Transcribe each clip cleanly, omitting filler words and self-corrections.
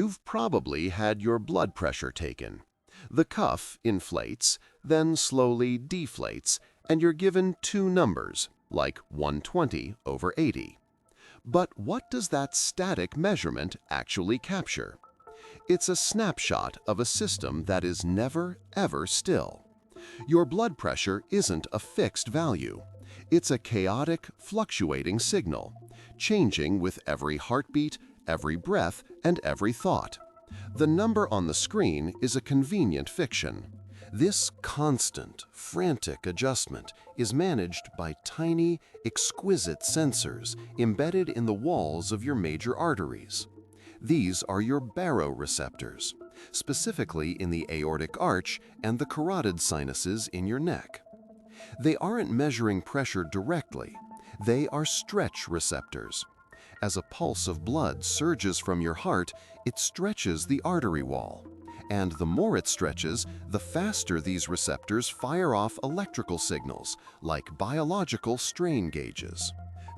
You've probably had your blood pressure taken. The cuff inflates, then slowly deflates, and you're given two numbers, like 120/80. But what does that static measurement actually capture? It's a snapshot of a system that is never, ever still. Your blood pressure isn't a fixed value. It's a chaotic, fluctuating signal, changing with every heartbeat, every breath, and every thought. The number on the screen is a convenient fiction. This constant, frantic adjustment is managed by tiny, exquisite sensors embedded in the walls of your major arteries. These are your baroreceptors, specifically in the aortic arch and the carotid sinuses in your neck. They aren't measuring pressure directly. They are stretch receptors. As a pulse of blood surges from your heart, it stretches the artery wall. And the more it stretches, the faster these receptors fire off electrical signals, like biological strain gauges.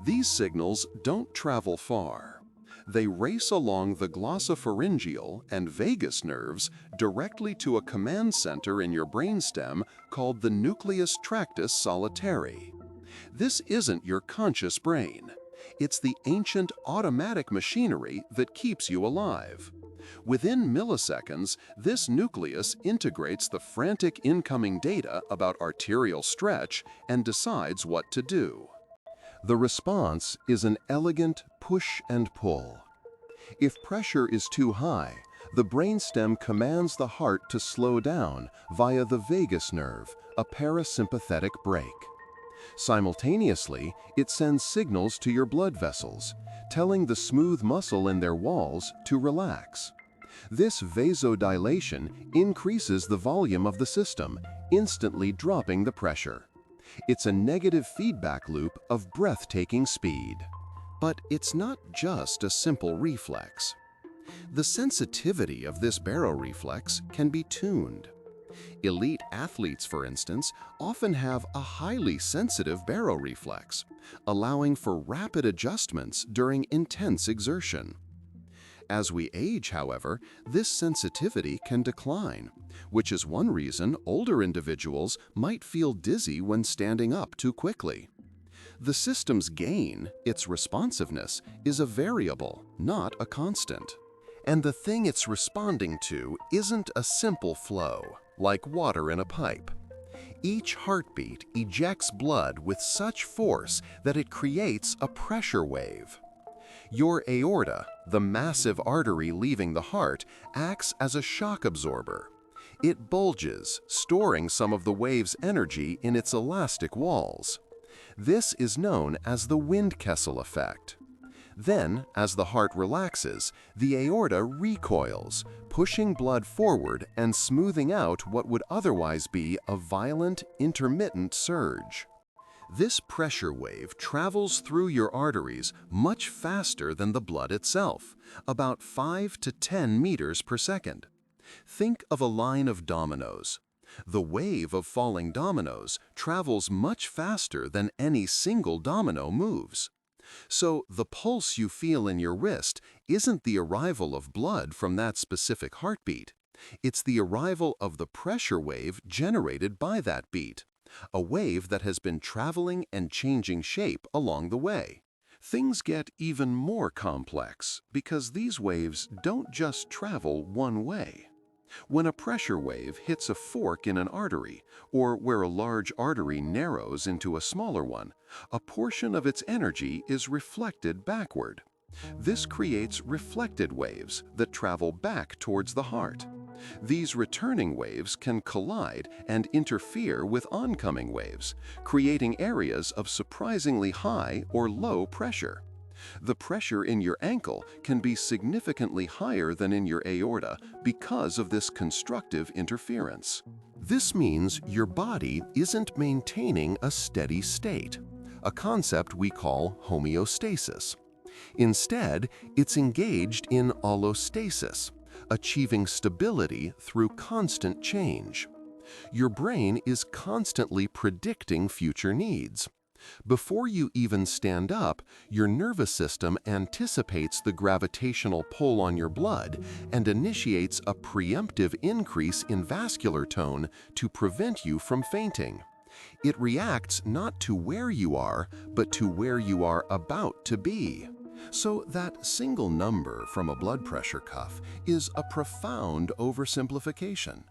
These signals don't travel far. They race along the glossopharyngeal and vagus nerves directly to a command center in your brainstem called the nucleus tractus solitari. This isn't your conscious brain. It's the ancient automatic machinery that keeps you alive. Within milliseconds, this nucleus integrates the frantic incoming data about arterial stretch and decides what to do. The response is an elegant push and pull. If pressure is too high, the brainstem commands the heart to slow down via the vagus nerve, a parasympathetic brake. Simultaneously, it sends signals to your blood vessels, telling the smooth muscle in their walls to relax. This vasodilation increases the volume of the system, instantly dropping the pressure. It's a negative feedback loop of breathtaking speed. But it's not just a simple reflex. The sensitivity of this baroreflex can be tuned. Elite athletes, for instance, often have a highly sensitive baroreflex, allowing for rapid adjustments during intense exertion. As we age, however, this sensitivity can decline, which is one reason older individuals might feel dizzy when standing up too quickly. The system's gain, its responsiveness, is a variable, not a constant. And the thing it's responding to isn't a simple flow, like water in a pipe. Each heartbeat ejects blood with such force that it creates a pressure wave. Your aorta, the massive artery leaving the heart, acts as a shock absorber. It bulges, storing some of the wave's energy in its elastic walls. This is known as the Windkessel effect. Then, as the heart relaxes, the aorta recoils, pushing blood forward and smoothing out what would otherwise be a violent, intermittent surge. This pressure wave travels through your arteries much faster than the blood itself, about 5 to 10 meters per second. Think of a line of dominoes. The wave of falling dominoes travels much faster than any single domino moves. So the pulse you feel in your wrist isn't the arrival of blood from that specific heartbeat. It's the arrival of the pressure wave generated by that beat, a wave that has been traveling and changing shape along the way. Things get even more complex because these waves don't just travel one way. When a pressure wave hits a fork in an artery, or where a large artery narrows into a smaller one, a portion of its energy is reflected backward. This creates reflected waves that travel back towards the heart. These returning waves can collide and interfere with oncoming waves, creating areas of surprisingly high or low pressure. The pressure in your ankle can be significantly higher than in your aorta because of this constructive interference. This means your body isn't maintaining a steady state, a concept we call homeostasis. Instead, it's engaged in allostasis, achieving stability through constant change. Your brain is constantly predicting future needs. Before you even stand up, your nervous system anticipates the gravitational pull on your blood and initiates a preemptive increase in vascular tone to prevent you from fainting. It reacts not to where you are, but to where you are about to be. So that single number from a blood pressure cuff is a profound oversimplification.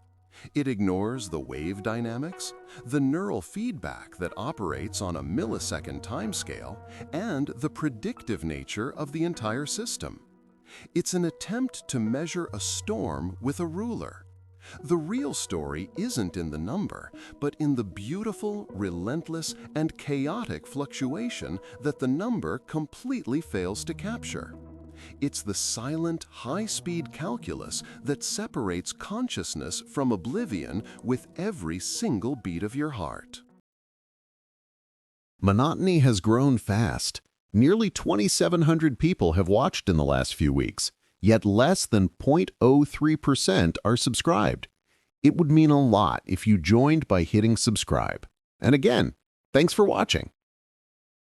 It ignores the wave dynamics, the neural feedback that operates on a millisecond timescale, and the predictive nature of the entire system. It's an attempt to measure a storm with a ruler. The real story isn't in the number, but in the beautiful, relentless, and chaotic fluctuation that the number completely fails to capture. It's the silent, high-speed calculus that separates consciousness from oblivion with every single beat of your heart. Monotony has grown fast. Nearly 2,700 people have watched in the last few weeks, yet less than 0.03% are subscribed. It would mean a lot if you joined by hitting subscribe. And again, thanks for watching.